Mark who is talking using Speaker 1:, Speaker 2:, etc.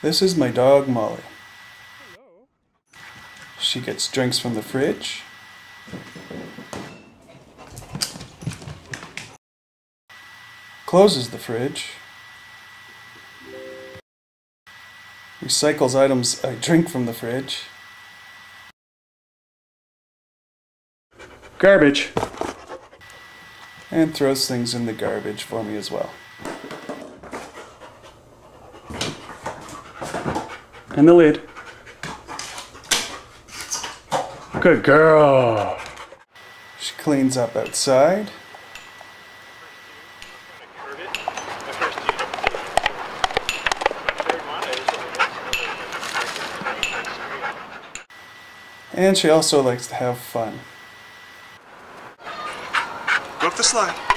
Speaker 1: This is my dog, Mollie. She gets drinks from the fridge. Closes the fridge. Recycles items I drink from the fridge. Garbage. And throws things in the garbage for me as well. And the lid. Good girl. She cleans up outside. And she also likes to have fun.
Speaker 2: Go up the slide.